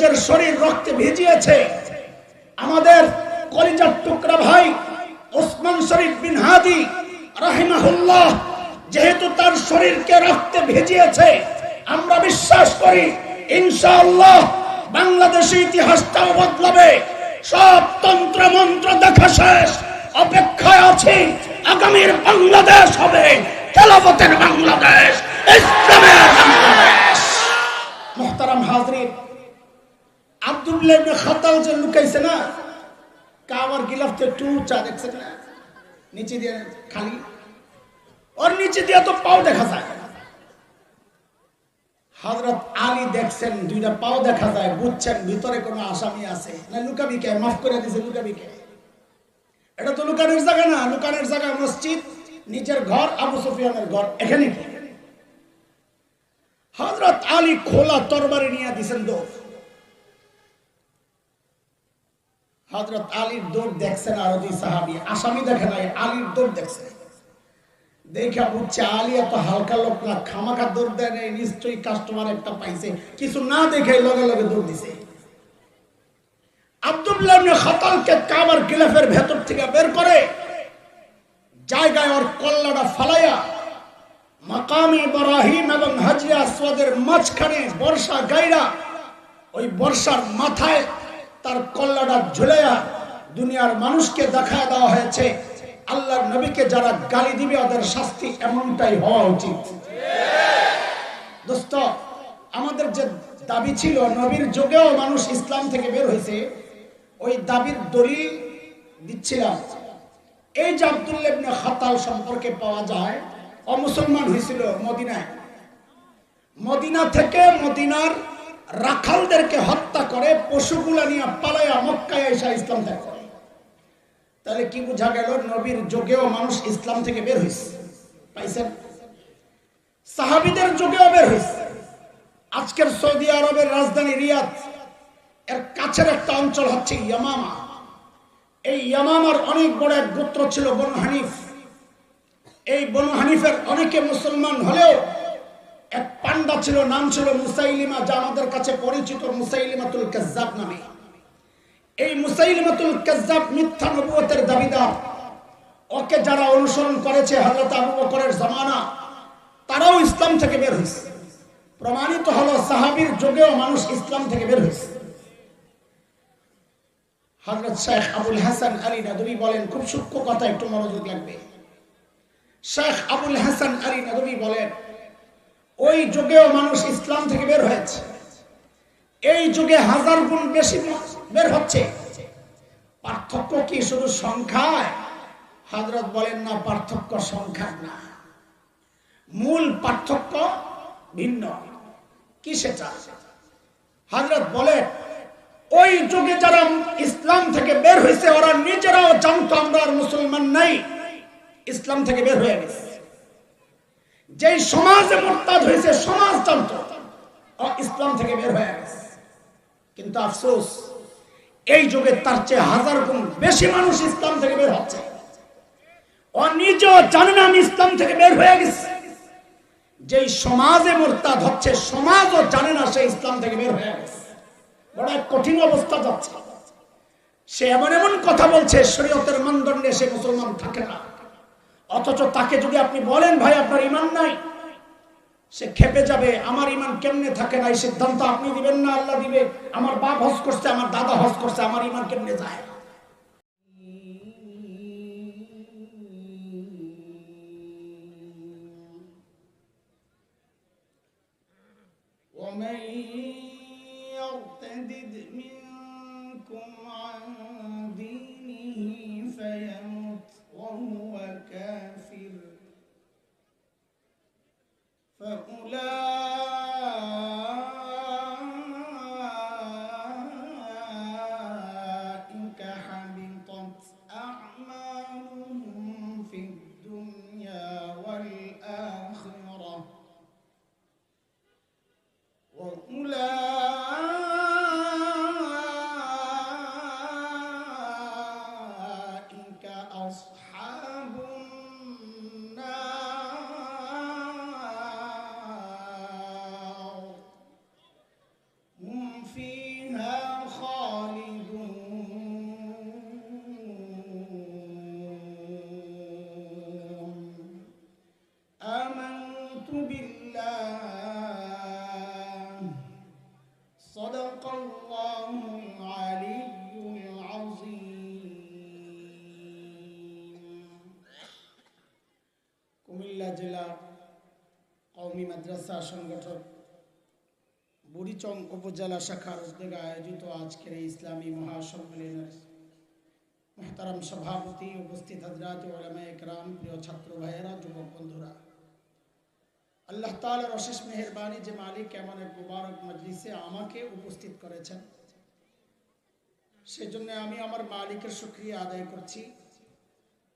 নিজের শরীর রক্তে ভিজিয়েছে। আমাদের কলিজার টুকরা ভাই ওসমান শরীফ বিন হাদি রাহিমাহুল্লাহ যেহেতু তার শরীরকে রক্তে ভিজিয়েছে, আমরা বিশ্বাস করি ইনশাআল্লাহ বাংলাদেশের ইতিহাসটাও বদলাবে। সব তন্ত্র মন্ত্র দেখা শেষ, অপেক্ষায় আছি আগামীর বাংলাদেশ হবে খেলাফতের বাংলাদেশ, ইসলামের বাংলাদেশ। মুহতারাম হাজরিন, আব্দুল্লাহ ইবনে খাতাল যে লুকাইছে না কাবার গিলাফতে টুচা দেখছেন না, নিচে দিয়ে খালি, ওর নিচে দিয়ে তো পাও দেখা যায়। হযরত আলী দেখছেন দুইটা পাও দেখা যায়, বুঝছেন ভিতরে কোনো আসামি আছে না। লুকাবি কে? মাফ করে দিয়েছে, লুকাবি কে? এটা তো লুকানোর জায়গা না, লুকানোর জায়গা মসজিদ, নিজের ঘর, আবু সুফিয়ানের ঘর, এখানে কি? হযরত আলী খোলা তরবারি নিয়ে দিয়েছেন দৌড়। হযরত আলীর দৌড় দেখছেন আর দুই সাহাবী, আসামি দেখে নাই, আলীর দৌড় দেখছে। দেখা বুঝছে আলী এত হালকা লোক না, খামাখা দৌড় দেয় নাই, নিশ্চয়ই কাস্টমার একটা পাইছে, কিছু না দেখে লগে লগে দৌড় দিছে। আব্দুল্লাহ ইবনে খাতালকে কাবার গিলাফের ভেতর থেকে বের করে জায়গায় ওর কল্লাটা ফালাইয়া মাকামে ইব্রাহিম এবং হাজরে আসওয়াদের মাঝখানে বর্ষা গাইরা ওই বর্ষার মাথায় তার কল্লাটা ঝুলাইয়া দুনিয়ার মানুষকে দেখায় দেওয়া হয়েছে আল্লাহর নবীকে যারা গালি দিবে ওদের শাস্তি এমনটাই হওয়া উচিত। দোস্ত, আমাদের যে দাবি ছিল নবীর যুগেও মানুষ ইসলাম থেকে বের হয়েছে, ওই দাবির দলিল দিচ্ছিলাম। এই যে আব্দুল্লাহ ইবনে খাতাল সম্পর্কে পাওয়া যায়, অমুসলমান হয়েছিল মদিনায়, মদিনা থেকে মদিনার রাখালদেরকে হত্যা করে পশুগুলা নিয়ে পালাইয়া মক্কায় এসে ইসলাম ত্যাগ করে। তাহলে কি বোঝা গেল? নবীর যুগেও মানুষ ইসলাম থেকে বের হয়েছে, পাইছেন? সাহাবীদের যুগেও বের হয়েছে। আজকের সৌদি আরবের রাজধানী রিয়াদ এর কাছের একটা অঞ্চল হচ্ছে ইয়ামামা। এই ইয়ামামার অনেক বড় এক গোত্র ছিল বনু হানিফ। এই বনু হানিফের অনেকে মুসলমান হলেও এক পান্ডা ছিল, নাম ছিল মুসাইলিমা, যা আমাদের কাছে পরিচিত মুসাইলিমাতুল কাজ্জাব নামে। এই মুসাইলিমাতুল কাজ্জাব মিথ্যা নবুয়তের দাবিদার। ওকে যারা অনুসরণ করেছে হযরত আবু বকরের জামানা, তারাও ইসলাম থেকে বের হয়েছে। প্রমাণিত হলো সাহাবীর যুগেও মানুষ ইসলাম থেকে বের হয়েছে। হযরত শেখ আবুল হাসান আলী নাদবী বলেন, খুব সূক্ষ্ম কথা, একটু মনোযোগ লাগবে। শেখ আবুল হাসান আলী নাদবী বলেন, ওই যুগেও মানুষ ইসলাম থেকে বের হয়েছে, এই যুগে 1000 গুণ বেশি বের হচ্ছে। পার্থক্য কি শুধু সংখ্যায়? হযরত বলেন না, পার্থক্য সংখ্যা না, মূল পার্থক্য ভিন্ন। কি সেটা? হযরত বলেন, ওই যুগে যারা ইসলাম থেকে বের হয়েছে ওরা নিজেরাও জানতো আমরা আর মুসলমান নাই, ইসলাম থেকে বের হয়ে গেছে। যেই সমাজে মুরতাদ হয়েছে সমাজ জানতো ইসলাম থেকে বের হয়ে গেছে। কিন্তু আফসোস, এই যুগে তার চেয়ে 1000 গুণ বেশি মানুষ ইসলাম থেকে বের হচ্ছে। ও নিজেও জানে না আমি ইসলাম থেকে বের হয়ে গেছি। যেই সমাজে মুরতাদ হচ্ছে সমাজও জানে না সে ইসলাম থেকে বের হয়ে গেছে। বড় কঠিন অবস্থা যাচ্ছে। সে এমন এমন কথা বলছে শরীয়তের মানদণ্ডে সে মুসলমান থাকে না, অথচ তাকে যদি আপনি বলেন ভাই আপনার ঈমান নাই, সে খেপে যাবে। আমার ঈমান কেমনে থাকে না, এই সিদ্ধান্ত আপনি দিবেন না, আল্লাহ দিবে। আমার বাপ হজ করছে, আমার দাদা হজ করছে, আমার ঈমান কেমনে যায়? ومن يرتد منكم عن دينه فيمت وهو كافر فأولئك حبطت أعمالهم في الدنيا والآخرة وأولئك أصحاب فيها خالدون آمنت بالله صدق الله العلي العظيم কুমিল্লা জেলা কওমি মাদ্রাসা সংগঠন বুড়িচং উপজেলা শাখার উদ্যোগে আয়োজিত আজকের এই ইসলামী মহাসম্মেলনের মুহতারাম সভাপতি, উপস্থিত হযরত উলামায়ে কেরাম, প্রিয় ছাত্র ভাইয়েরা, যুবক বন্ধুরা, আল্লাহ তাআলার অশেষ মেহেরবানি যে মালিক এমন এক মুবারক মজলিসে আমাকে উপস্থিত করেছেন, সেজন্য আমি আমার মালিকের শুকরিয়া আদায় করছি।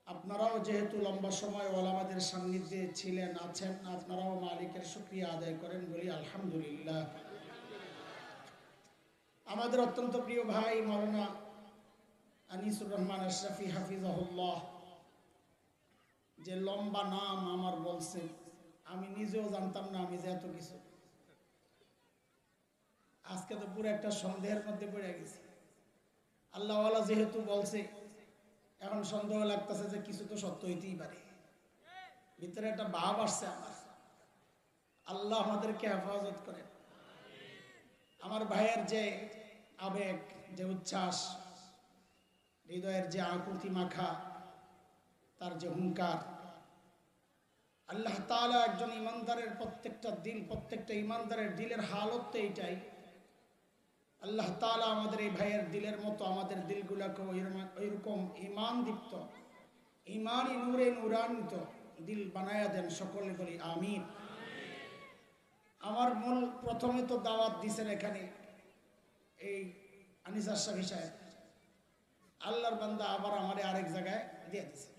আপনারাও যেহেতু লম্বা সময় ওলামাদের সান্নিধ্যে ছিলেন, আছেন, আপনারাও মালিকের শুকরিয়া আদায় করেন, বলি আলহামদুলিল্লাহ। আমাদের অত্যন্ত প্রিয় ভাই মাওলানা আনিসুর রহমান আশরাফি হাফিজাহুল্লাহ, যে লম্বা নাম আমার বলছে, আমি নিজেও জানতাম না আমি যে এত কিছু। আজকে তো পুরো একটা সন্দেহের মধ্যে পড়ে গেছি। আল্লাহওয়ালা যেহেতু বলছে, এখন সন্দেহ লাগতেছে যে কিছু তো সত্য হইতেই পারে। ভিতরে একটা ভাব আসছে আমার। আল্লাহ আমাদেরকে হেফাজত করেন। আমার ভাইয়ের যে আবেগ, যে উচ্ছ্বাস, হৃদয়ের যে আকুতি মাখা, তার যে হুঙ্কার, আল্লাহ তাআলা একজন ইমানদারের প্রত্যেকটা দিল, প্রত্যেকটা ইমানদারের দিলের হালত তো এইটাই। আল্লাহ তাআলা আমাদের এই ভাইয়ের দিলের মতো আমাদের দিলগুলোকে ওইরকম ঈমান দীপ্ত, ঈমানি নূরে নূরান্বিত দিল বানায়া দেন। সকলে বলি আমিন। আমার মূল প্রথমে তো দাওয়াত দিছেন এখানে এই আনিস আশরাফি সাহেব, আল্লাহর বান্দা আবার আমারে আরেক জায়গায় দিয়ে দিছে।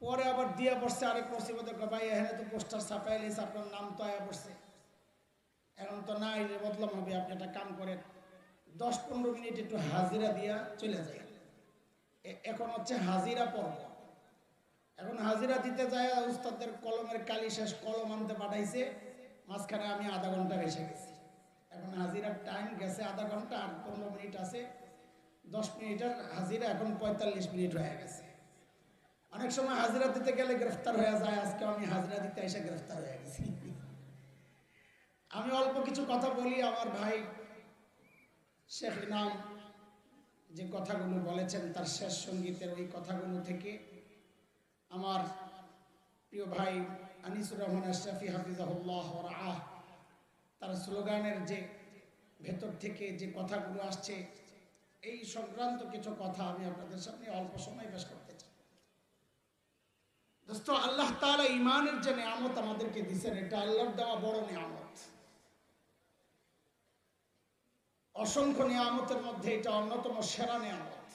পরে আবার দিয়ে পড়ছে আরেক মুসিবতের ভাই, এখানে তো পোস্টার ছাপাইলিস, আপনার নাম তো আয়া পড়ছে, এখন তো না এলে বদলাম হবে। আপনি একটা কাম করেন, 10-15 মিনিট একটু হাজিরা দিয়া চলে যায়। এখন হচ্ছে হাজিরা পর্ব। এখন হাজিরা দিতে যায়, উস্তাদের কলমের কালি শেষ, কলম আনতে পাঠাইছে, মাঝখানে আমি আধা ঘন্টা এসে গেছি। এখন হাজিরার টাইম গেছে আধা ঘন্টা, আর 15 মিনিট আছে, 10 মিনিটের হাজিরা এখন 45 মিনিট হয়ে গেছে। অনেক সময় হাজিরা দিতে গেলে গ্রেফতার হয়ে যায়। আজকে আমি হাজিরা দিতে এসে গ্রেফতার হয়ে গেছি। আমি অল্প কিছু কথা বলি। আমার ভাই শেখ ইনাম যে কথাগুলো বলেছেন, তার শেষ সঙ্গীতের ওই কথাগুলো থেকে আমার প্রিয় ভাই আনিসুর রহমান আশরাফি হাফিজাহুল্লাহ ওয়া রাআহ, তার স্লোগানের যে ভেতর থেকে যে কথাগুলো আসছে, এই সংক্রান্ত কিছু কথা আমি আপনাদের সামনে অল্প সময় পেশ করতে চাই। দোস্ত, আল্লাহ তাআলা ঈমানের যে নিয়ামত আমাদেরকে দিয়েছেন, এটা আল্লাহর দেওয়া বড় নিয়ামত। অসংখ্য নিয়ামতের মধ্যে এটা অন্যতম সেরা নিয়ামত।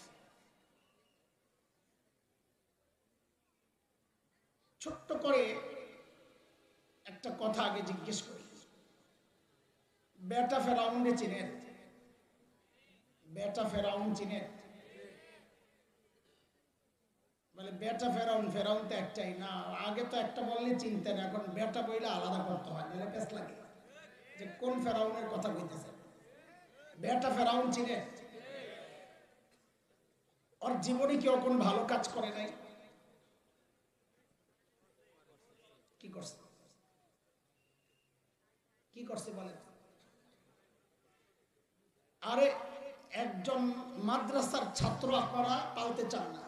ছোট্ট করে একটা কথা আগে জিজ্ঞেস করি, বেটা ফেরাউনকে চিনেন? বেটা ফেরাউন চিনেন? বলে বেটা ফেরাউন, ফেরাউন তো একটাই না। আগে তো একটা বললে চিনতেন, এখন বেটা বইলে আলাদা করতে হয়, নাহলে পেছ লাগে যে কোন ফেরাউনের কথা কইতেছে। বেটা ফেরাউন চিনে? ওর জীবনে কেউ কোন ভালো কাজ করে নাই? কি করছে? কি করছে বলেন? আরে একজন মাদ্রাসার ছাত্র আপনারা পালতে চান না,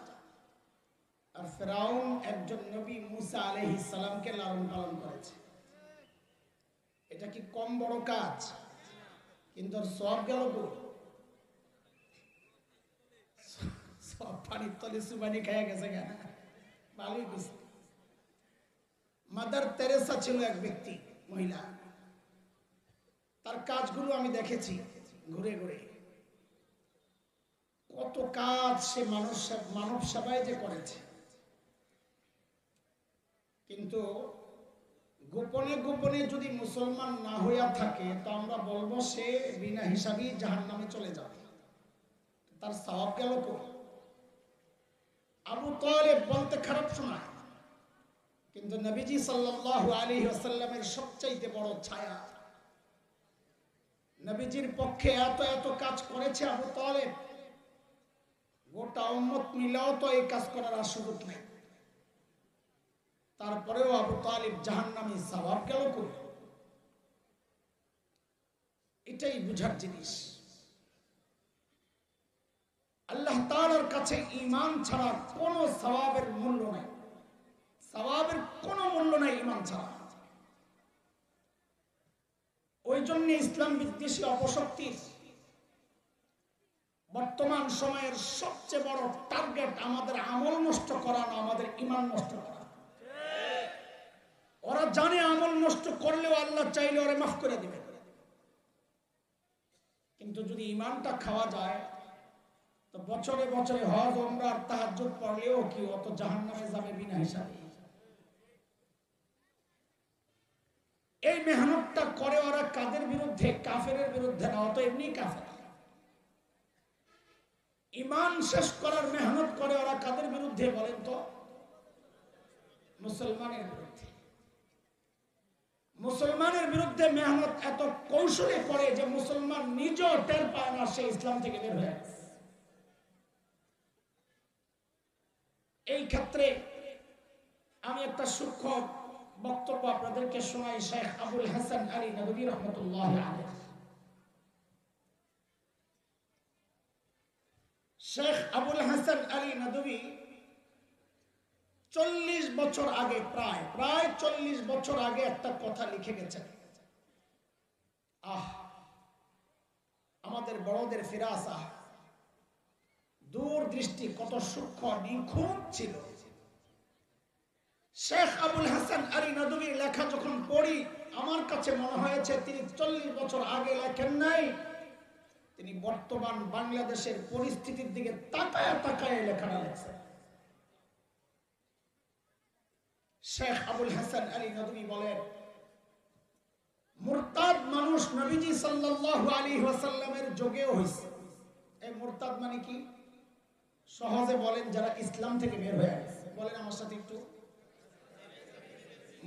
আর ফেরাউন একজন নবী মুসা আলাইহিস সালামকে লালন পালন করেছে। এটা কি কম বড় কাজ? কিন্তু সব গেল গো, সব পানির তলে সুবানি খাইয়া গেছে কেন? ভালোই গেছে। মাদার তেরেসা ছিল এক ব্যক্তি, মহিলা। তার কাজগুলো আমি দেখেছি ঘুরে ঘুরে। কত কাজ সে মানব সেবায় যে করেছে। কিন্তু গোপনে গোপনে যদি মুসলমান না হইয়া থাকে, তো আমরা বলবো সে বিনা হিসাবেই জাহান্নামে চলে যাবে। তার সওয়াব গেল কই? আবু তালেব বলতে খারাপ শোনায়, কিন্তু নবীজি সাল্লাল্লাহু আলাইহি ওয়াসাল্লামের সবচাইতে বড় ছায়া, নবীজির পক্ষে এত এত কাজ করেছে আবু তালেব, গোটা উম্মত মিলেও তো এই কাজ করার আর সুযোগ নেই। তারপরেও আবু তালিব জাহান্নামী সওয়াব গেল কই? এটাই বুঝার জিনিস। আল্লাহ তাআলার কাছে ঈমান ছাড়া কোনো সওয়াবের মূল্য নাই, সওয়াবের কোনো মূল্য নাই ঈমান ছাড়া। ওই জন্য ইসলাম বিদ্বেষী অপশক্তির বর্তমান সময়ের সবচেয়ে বড় টার্গেট আমাদের আমল নষ্ট করা না, আমাদের ঈমান নষ্ট করা। ওরা জানে আমল নষ্ট করলেও আল্লাহ চাইলে ওরা মাফ করে দিবে, কিন্তু যদি ঈমানটা খাওয়া যায় তো বছরে বছরে হজ ওমরা আর তাহাজ্জুদ পড়লেও কি অত জাহান্নামে যাবে বিনা হিসাবে। এই মেহনতটা করে ওরা কাদের বিরুদ্ধে? কাফেরের বিরুদ্ধে না, অত এমনি কাফের। ঈমান শেষ করার মেহনত করে ওরা কাদের বিরুদ্ধে বলেন তো? মুসলমানের বিরুদ্ধে। মুসলমানের বিরুদ্ধে মেহনত এত কৌশলে করে যে মুসলমান নিজেও টের পায় না সে ইসলাম থেকে বের হয়ে গেছে। এই ক্ষেত্রে আমি একটা সূক্ষ্ম বক্তব্য আপনাদেরকে শোনাই। শেখ আবুল হাসান আলী নদভী রহমতুল্লাহ আলাইহি, শেখ আবুল হাসান আলী নদভী 40 বছর আগে, প্রায় 40 বছর আগে একটা কথা লিখে গেছেন। আমাদের বড়দের ফিরাসা, দূরদৃষ্টি কত সূক্ষ্ম নিখুঁত ছিল। শেখ আবুল হাসান আলী নদভীর লেখা যখন পড়ি আমার কাছে মনে হয়েছে তিনি 40 বছর আগে লেখেন নাই, তিনি বর্তমান বাংলাদেশের পরিস্থিতির দিকে তাকায় তাকায় লেখাটা লেখছেন। শেখ আবুল হাসান আলী নদভী বলেন, মুরতাদ মানুষ নবীজি সাল্লাল্লাহু আলাইহি ওয়াসাল্লামের যুগেও হইছে। এই মুরতাদ মানে কি? সহজে বলেন, যারা ইসলাম থেকে বের হয়ে গেছে। বলেন আমার সাথে একটু,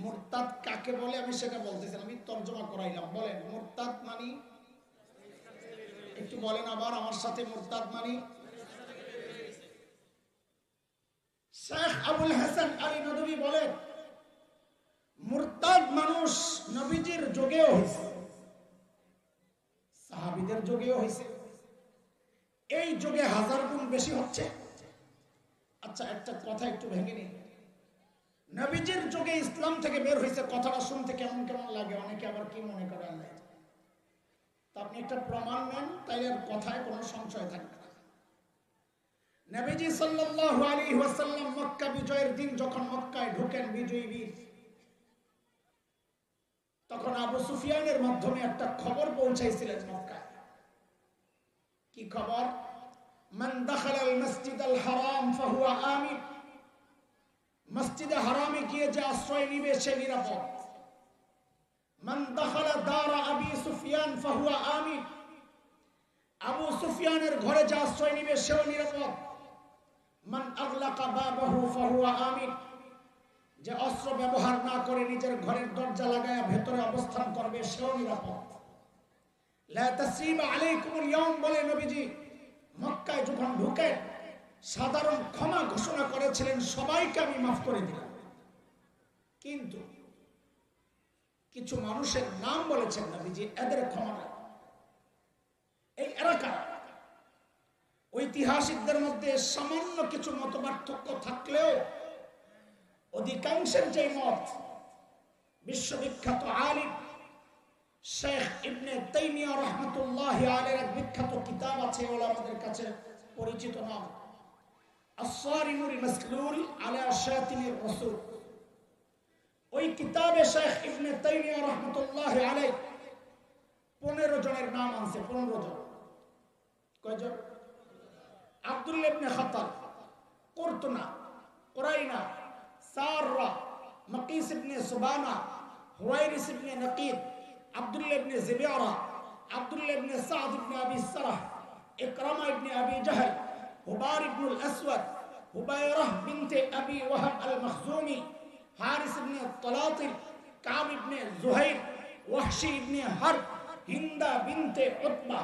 মুরতাদ কাকে বলে আমি সেটা বলতেছি, আমি তর্জমা করাইলাম। বলেন মুরতাদ মানে, একটু বলেন আবার আমার সাথে, মুরতাদ মানে? শেখ আবুল হাসান আলী নদভী বলেন, মুরতাদ মানুষ নবীজির যুগেও হয়েছে, সাহাবীদের যুগেও হয়েছে, এই যুগে 1000 গুণ বেশি হচ্ছে। আচ্ছা একটা কথা একটু ভেঙে নিন। নবীজির যুগে ইসলাম থেকে বের হয়েছে, কথাটা শুনতে কেমন কেমন লাগে, অনেকে আবার কি মনে করে আল্লাহ। তা আপনি একটা প্রমাণ নেন, তাই আর কথায় কোনো সংশয় থাকবে না। নবীজি সাল্লাল্লাহু আলাইহি ওয়াসাল্লাম মক্কা বিজয়ের দিন যখন মক্কায় ঢোকেন বিজয়ী বীর, তখন আবু সুফিয়ানের মাধ্যমে একটা খবর পৌঁছাইছিলেন মক্কায়। কি খবর? মান দাখালাল মসজিদাল হারাম ফাহুয়া আমিন, মসজিদে হারামে গিয়ে যে আশ্রয় নিবে সে নিরাপদ। মান দাখালা দারা আবি সুফিয়ান ফাহুয়া আমিন, আবু সুফিয়ানের ঘরে যে আশ্রয় নিবে সেও নিরাপদ। মান আগলাকা বাবাহু ফাহুয়া আমিন, যে অস্ত্র ব্যবহার না করে নিজের ঘরের দরজা লাগায় ভেতরে অবস্থান করবে সেও নিরাপদ। লা তাসরিবা আলাইকুমুল ইয়াউম, বলে নবীজি মক্কায় যখন ঢুকে সাধারণ ক্ষমা ঘোষণা করেছিলেন, সবাইকে আমি মাফ করে দিলাম। কিন্তু কিছু মানুষের নাম বলেছেন নবীজি, এদের ক্ষমা নাই। এই এলাকা ঐতিহাসিকদের মধ্যে সামান্য কিছু মতপার্থক্য থাকলেও অধিকাংশের যে মত, বিশ্ববিখ্যাত আলিম শেখ ইবনে তাইমিয়া রাহমাতুল্লাহি আলাইহির এক বিখ্যাত কিতাব আছে, ওলামাদের কাছে পরিচিত নাম আস-সারিমুল মাসলুল আলা শাতিমির রাসূল। ওই কিতাবে শেখ ইবনে তাইমিয়া রাহমাতুল্লাহি আলাইহি 15 জনের নাম আছে। 15 জন। কয়জন? আব্দুল্লাহ ইবনে খাতাব, কুরতুনা, কুরাইনা, সাররা, মাকিস ইবনে সুবানা, হুয়াইরিস ইবনে নাকিদ, আব্দুল্লাহ ইবনে জিবিয়ারা, আব্দুল্লাহ ইবনে সাদ ইবনে আবি সারাহ, ইকরামা ইবনে আবি জাহল, হুবার ইবনে আল-আসওয়াদ, হুবায়রাহ বিনতে আবি ওয়াহাব আল-মখজুমি, হারিস ইবনে তালাতিল, কাব ইবনে জুহাইর, ওয়াহশি ইবনে হারব, হিন্দা বিনতে উতবা।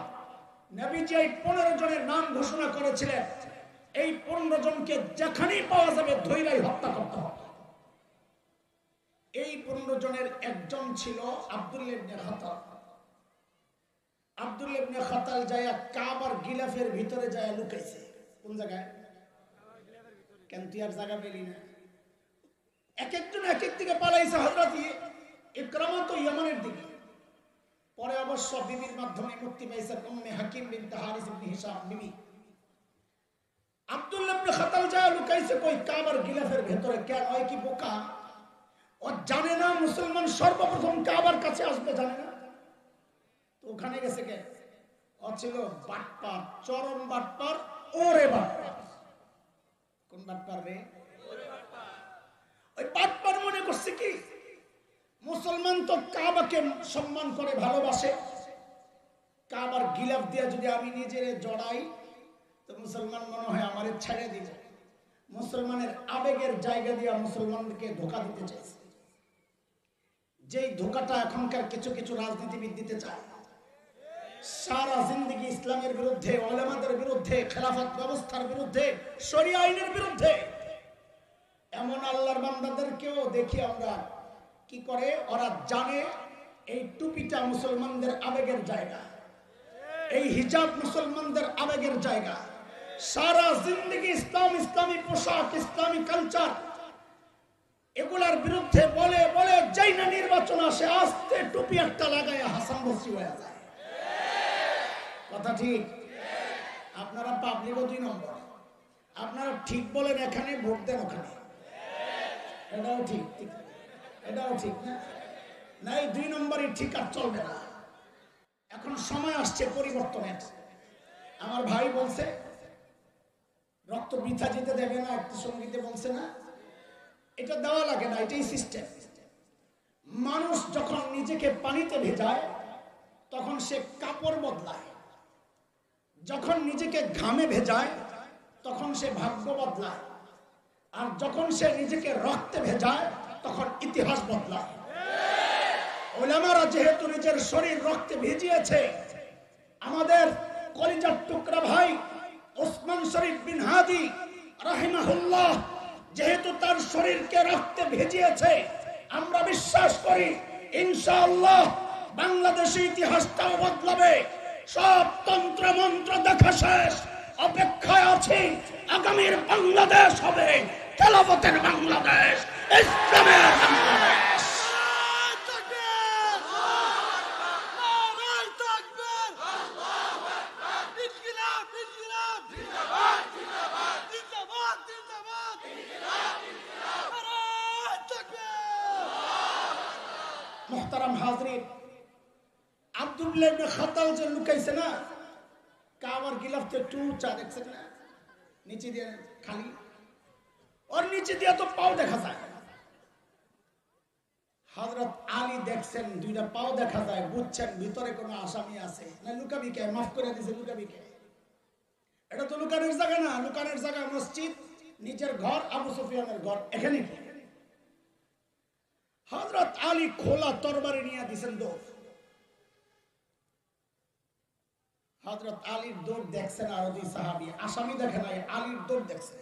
নবীজি এই 15 জনের নাম ঘোষণা করেছিলেন, এই 15 জনকে যেখানেই পাওয়া যাবে ধৈরাই হত্যা করতে হবে। এই 15 জনের একজন ছিল আব্দুল্লাহ ইবনে খাতাল। আব্দুল্লাহ ইবনে খাতাল যায় কাবার গিলাফের ভিতরে যায় লুকাইছে। কোন জায়গায়? কেন তুই আর জায়গা পেলি না? এক একজন এক এক দিকে পালাইছে। হযরত ইকরামা তো ইয়ামানের দিকে, পরে অবশ্য বিবির মাধ্যমে মুক্তি পাইছেন উম্মে হাকিম বিনতে হারিস ইবনে হিশাম বিবি। আব্দুল্লাহ ইবনে খাতাল যায় লুকাইছে কই? কাবার গিলাফের ভিতরে। কেন? ওই কি বোকা? ও জানে না মুসলমান সর্বপ্রথম কাবার কাছে আসবে, জানে না তো ওখানে গেছে কে? ও ছিল বাটপার, চরম বাটপার। ওরে বাটপার। কোন বাটপার রে? ওই বাটপার মনে করছে কি মুসলমান তো কাবাকে সম্মান করে, ভালোবাসে, কাবার গিলাফ দিয়া যদি আমি নিজের জড়াই তো মুসলমান মনে হয় আমারে ছেড়ে দিবে। মুসলমানের আবেগের জায়গা দিয়া মুসলমানকে ধোঁকা দিতে চাইছে। যেই ধোঁকাটা এখনকার কিছু কিছু রাজনীতিবিদ দিতে চায়। সারা জিন্দেগি ইসলামের বিরুদ্ধে, উলামাদের বিরুদ্ধে, খেলাফত ব্যবস্থার বিরুদ্ধে, শরিয়া আইনের বিরুদ্ধে। এমন আল্লাহর বান্দাদেরকেও দেখি আমরা কি করে, ওরা জানে এই টুপিটা মুসলমানদের আবেগের জায়গা, এই হিজাব মুসলমানদের আবেগের জায়গা। সারা জিন্দেগি ইসলাম, ইসলামী পোশাক, ইসলামী কালচার, এগুলার বিরুদ্ধে বলে বলে যাই না নির্বাচন আসে আস্তে টুপি একটা লাগায় হাসান বসরি হয়ে যায়। কথা ঠিক? আপনারা পাবলিকও 2 নম্বর। আপনারা ঠিক বলেন এখানে, ভোট দেন ওখানে। এটাও ঠিক, এটাও ঠিক না? নাই 2 নম্বরই ঠিক আর চলবে না। এখন সময় আসছে পরিবর্তনের। আমার ভাই বলছে রক্ত বৃথা যেতে দেবে না, একটু সঙ্গীতে বলছে না, এটা দেওয়া লাগে না, এটাই সিস্টেম। মানুষ যখন নিজেকে পানিতে ভেজায় তখন সে কাপড় বদলায়, যখন নিজেকে ঘামে ভেজায় তখন সে ভাগ্য বদলায়, আর যখন সে নিজেকে রক্তে ভেজায় তখন ইতিহাস বদলায়। উলামারা যেহেতু নিজের শরীর রক্তে ভিজিয়েছে, আমাদের কলিজার টুকরা ভাই ওসমান শরীফ বিন হাদি রাহিমাহুল্লাহ যেহেতু তার শরীরকে রক্তে ভিজিয়েছে, আমরা বিশ্বাস করি ইনশাআল্লাহ বাংলাদেশের ইতিহাসটাও বদলাবে। সব তন্ত্র মন্ত্র দেখা শেষ, অপেক্ষায় আছি আগামীর বাংলাদেশ হবে খেলাফতের বাংলাদেশ, ইসলামের বাংলাদেশ। মুহতারাম হাজরিন, আব্দুল্লাহ ইবনে খাতাল যে লুকাইছে না কাবার গিলাফতে, একটু চা দেখছেন না? নিচে দিয়ে খালি, ওর নিচে দিয়ে তো পাও দেখা যায়। হযরত আলী দেখছেন 2টা পাও দেখা যায়, বুঝছেন ভিতরে কোনো আসামি আছে না। লুকাবি কে? মাফ করে দিয়েছে, লুকাবি কে? এটা তো লুকানোর জায়গা না। লুকানোর জায়গা মসজিদ, নিজের ঘর, আবু সুফিয়ানের ঘর, এখানে কি? হযরত আলী খোলা তরবারি নিয়ে দিয়েছেন দৌড়। হযরত আলীর দৌড় দেখছেন আর 2 সাহাবী, আসামি দেখে নাই, আলীর দৌড় দেখছে।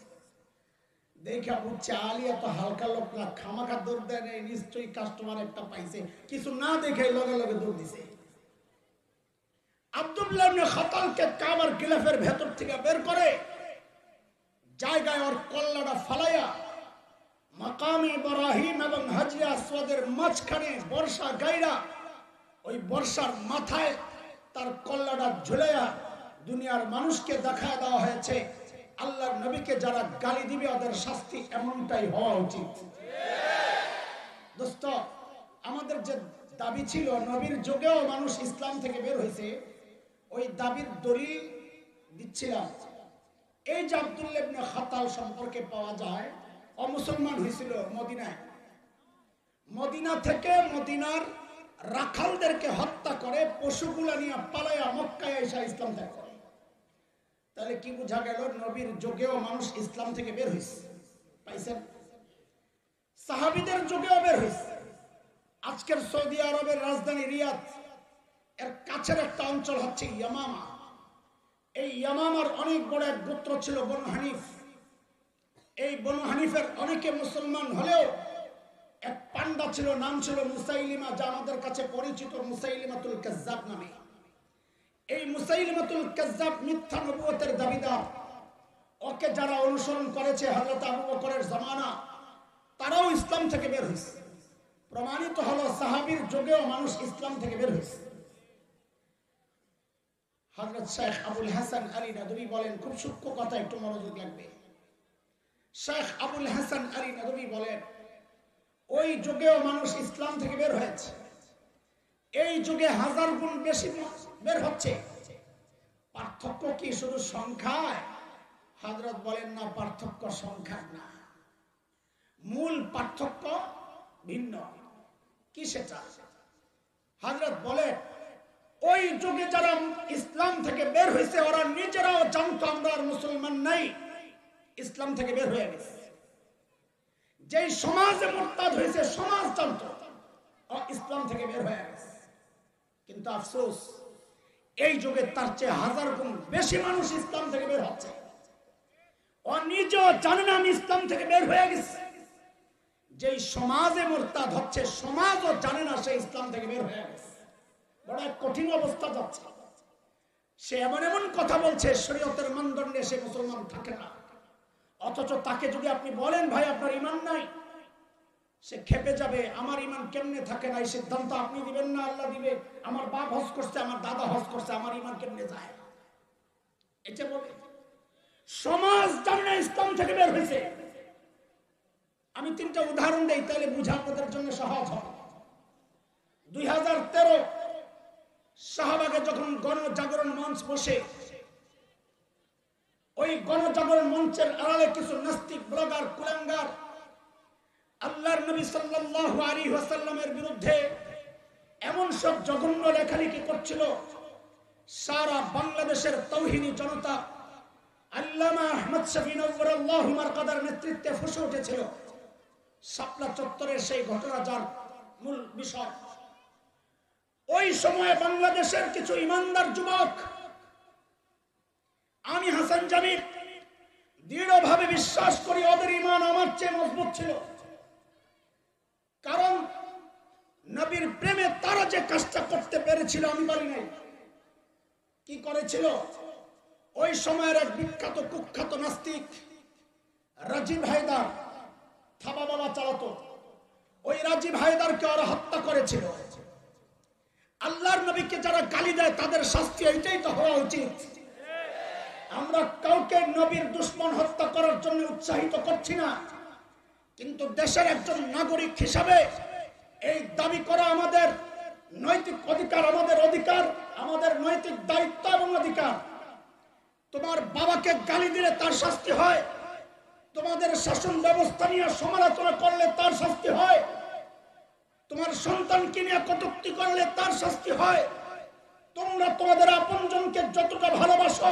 দেখা বুঝছে আলী এত হালকা লোক না, খামাখা দৌড় দেয় নাই, নিশ্চয়ই কাস্টমার একটা পাইছে, কিছু না দেখে লগে লগে দৌড় দিছে। আব্দুল্লাহ ইবনে খাতালকে কাবার গিলাফের ভেতর থেকে বের করে জায়গায় ওর কল্লাটা ফালাইয়া মাকাম ইব্রাহিম এবং হাজরে আসওয়াদের মাঝখানে বর্ষা গাইরা, ওই বর্ষার মাথায় তার কল্লাটা ঝুলাইয়া দুনিয়ার মানুষকে দেখায় দেওয়া হয়েছে আল্লাহর নবীকে যারা গালি দিবে ওদের শাস্তি এমনটাই হওয়া উচিত। দোস্ত, আমাদের যে দাবি ছিল নবীর যুগেও মানুষ ইসলাম থেকে বের হয়েছে, ওই দাবির দলিল দিচ্ছিলাম। এই যে আব্দুল্লাহ ইবনে খাতাল সম্পর্কে পাওয়া যায়, অমুসলমান হয়েছিল মদিনায়, মদিনা থেকে মদিনার রাখালদেরকে হত্যা করে পশুগুলা নিয়ে পালাইয়া মক্কায় এসে ইসলাম ত্যাগ করে। তাহলে কি বোঝা গেল? নবীর যুগেও মানুষ ইসলাম থেকে বের হয়েছে, পাইছেন? সাহাবীদের যুগেও বের হয়েছে। আজকের সৌদি আরবের রাজধানী রিয়াদ, এর কাছের একটা অঞ্চল হচ্ছে ইয়ামামা। এই ইয়ামামার অনেক বড় এক গোত্র ছিল বনু হানিফ। এই বনু হানিফের অনেকে মুসলমান হলেও এক পান্ডা ছিল, নাম ছিল মুসাইলিমা, যা আমাদের কাছে পরিচিত মুসাইলিমাতুল কাজ্জাব নামে। এই মুসাইলিমাতুল কাজ্জাব মিথ্যা নবুয়তের দাবিদার। ওকে যারা অনুসরণ করেছে হযরত আবু বকরের জামানা, তারাও ইসলাম থেকে বের হয়েছে। প্রমাণিত হলো সাহাবীর যুগেও মানুষ ইসলাম থেকে বের হয়েছে। হযরত শেখ আবুল হাসান আলী নাদবী বলেন, খুব সূক্ষ্ম কথা, একটু মনোযোগ লাগবে। শেখ আবুল হাসান আলী নাদবী বলেন, ওই যুগেও মানুষ ইসলাম থেকে বের হয়েছে। এই যুগে 1000 গুণ বেশি বের হচ্ছে। পার্থক্য কি শুধু সংখ্যায়? হযরত বলেন না, পার্থক্য সংখ্যা না, মূল পার্থক্য ভিন্ন। কি সেটা? হযরত বলেন, ওই যুগে যারা ইসলাম থেকে বের হয়েছে ওরা নিজেরাও জানতো আমরা আর মুসলমান নাই, ইসলাম থেকে বের হয়ে গেছে। যেই সমাজে মুরতাদ হয়েছে সমাজ জানতো ইসলাম থেকে বের হয়ে গেছে। কিন্তু আফসোস, এই যুগে তার চেয়ে 1000 গুণ বেশি মানুষ ইসলাম থেকে বের হচ্ছে। ও নিজেও জানে না আমি ইসলাম থেকে বের হয়ে গেছি। যেই সমাজে মুরতাদ হচ্ছে সমাজও জানে না সে ইসলাম থেকে বের হয়ে গেছে। বড় এক কঠিন অবস্থা যাচ্ছে। সে এমন এমন কথা বলছে শরীয়তের মানদণ্ডে সে মুসলমান থাকে না, অথচ তাকে যদি আপনি বলেন ভাই আপনার ঈমান নাই, সে খেপে যাবে। আমার ঈমান কেমনে থাকে না, এই সিদ্ধান্ত আপনি দিবেন না, আল্লাহ দিবে। আমার বাপ হজ করছে, আমার দাদা হজ করছে, আমার ঈমান কেমনে যায়? এটা বলে সমাজ জানে না ইসলাম থেকে বের হয়েছে। আমি 3টা উদাহরণ দেই, তাহলে বুঝা আপনাদের জন্য সহজ হবে। 2013 শাহবাগে যখন গণজাগরণ মঞ্চ বসে, ওই গণজাগরণ মঞ্চের আড়ালে কিছু নাস্তিক ব্লগার কুলাঙ্গার আল্লাহর নবী সাল্লাল্লাহু আলাইহি ওয়াসাল্লামের বিরুদ্ধে এমন সব জঘন্য লেখালেখি করছিল, সারা বাংলাদেশের তাওহীদি জনতা আল্লামা আহমদ শফী নওয়ারাল্লাহু মারকাদার নেতৃত্বে ফুঁসে উঠেছিল। শাপলা চত্বরের সেই ঘটনা যার মূল বিষয়। ওই সময়ে বাংলাদেশের কিছু ইমানদার যুবক, আমি হাসান জামির দৃঢ়ভাবে বিশ্বাস করি ওদের ঈমান আমার চেয়ে মজবুত ছিল। কারণ নবীর প্রেমে তারা যে কাজটা করতে পেরেছিল আমি বলি নাই। কি করেছিল? ওই সময়ের এক বিখ্যাত কুখ্যাত নাস্তিক রাজীব হায়দার থাবা বাবা চালাতো, ওই রাজীব হায়দারকে ওরা হত্যা করেছিল। আল্লাহর নবীকে যারা গালি দেয় তাদের শাস্তি এইটাই তো হওয়া উচিত। আমরা কাউকে নবীর দুশমন হত্যা করার জন্য উৎসাহিত করছি না, কিন্তু দেশের একজন নাগরিক হিসাবে এই দাবি করা আমাদের নৈতিক অধিকার, আমাদের অধিকার, আমাদের নৈতিক দায়িত্ব এবং অধিকার। তোমার বাবাকে গালি দিলে তার শাস্তি হয়, তোমাদের শাসন ব্যবস্থা নিয়ে সমালোচনা করলে তার শাস্তি হয়, তোমার সন্তানকে নিয়ে কটূক্তি করলে তার শাস্তি হয়। তোমরা তোমাদের আপনজনকে যতটা ভালোবাসো,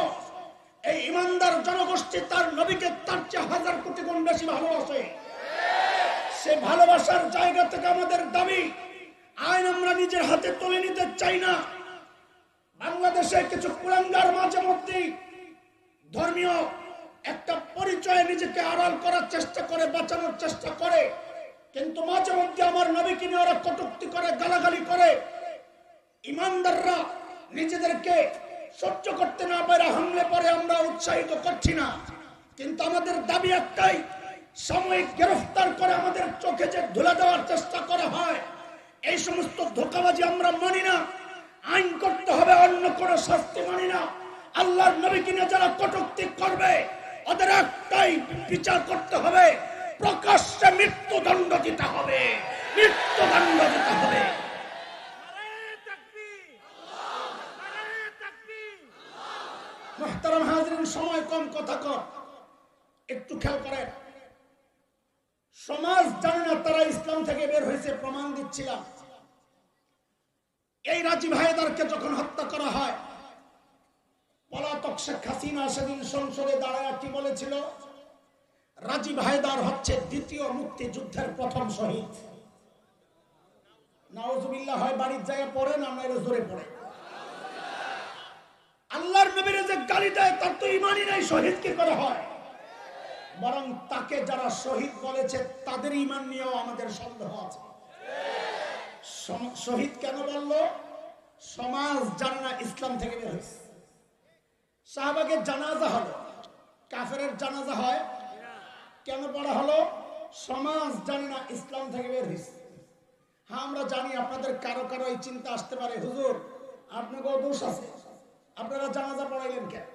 এই ইমানদার জনগোষ্ঠী তার নবীকে তার চেয়ে 1000 কোটি গুণ বেশি ভালোবাসে। সে ভালোবাসার জায়গা থেকে আমাদের দাবি, আইন আমরা নিজের হাতে তুলে নিতে চাই না। বাংলাদেশে কিছু কুলাঙ্গার মাঝে মধ্যেই ধর্মীয় একটা পরিচয়ে নিজেকে আড়াল করার চেষ্টা করে, বাঁচানোর চেষ্টা করে, কিন্তু মাঝে মধ্যে আমার নবীকে নিয়ে ওরা কটূক্তি করে, গালাগালি করে। ইমানদাররা নিজেদেরকে সহ্য করতে না পারে হামলে পরে আমরা উৎসাহিত করছি না, কিন্তু আমাদের দাবি একটাই, সাময়িক গ্রেফতার করে আমাদের চোখে যে ধুলা দেওয়ার চেষ্টা করা হয়, এই সমস্ত ধোঁকাবাজি আমরা মানি না। আইন করতে হবে, অন্য কোনো শাস্তি মানি না। আল্লাহর নবীকে নিয়ে যারা কটূক্তি করবে ওদের একটাই বিচার করতে হবে, প্রকাশ্যে মৃত্যুদণ্ড দিতে হবে, মৃত্যুদণ্ড দিতে হবে। মুহতারাম হাজিরিন, সময় কম, কথা কম, একটু খেয়াল করেন। সমাজ জানে না তারা ইসলাম থেকে বের হয়েছে, প্রমাণ দিচ্ছিলাম। এই রাজীব হায়দারকে যখন হত্যা করা হয়, পলাতক শেখ হাসিনা সেদিন সংসদে দাঁড়ায় কি বলেছিল? রাজীব হায়দার হচ্ছে দ্বিতীয় মুক্তিযুদ্ধের প্রথম শহীদ। নাউজুবিল্লাহ, হয় বাড়ির জায়গায় পড়ে না, নইলে জোরে পড়ে। গালি দেয় তার তো ইমানই নাই, শহীদ কি করে হয়? বরং তাকে যারা শহীদ বলেছে তাদের ইমান নিয়েও আমাদের সন্দেহ আছে। শহীদ কেন বললো? সমাজ জানে না ইসলাম থেকে বের হয়েছে। সাহাবাদের জানাজা হলো, কাফেরের জানাজা হয় কেন পড়া হলো? সমাজ জানে না ইসলাম থেকে বের হয়েছে। হ্যাঁ, আমরা জানি আপনাদের কারো কারো এই চিন্তা আসতে পারে, হুজুর আপনাকেও দোষ আছে, আপনারা জানাজা পড়াইলেন কেন?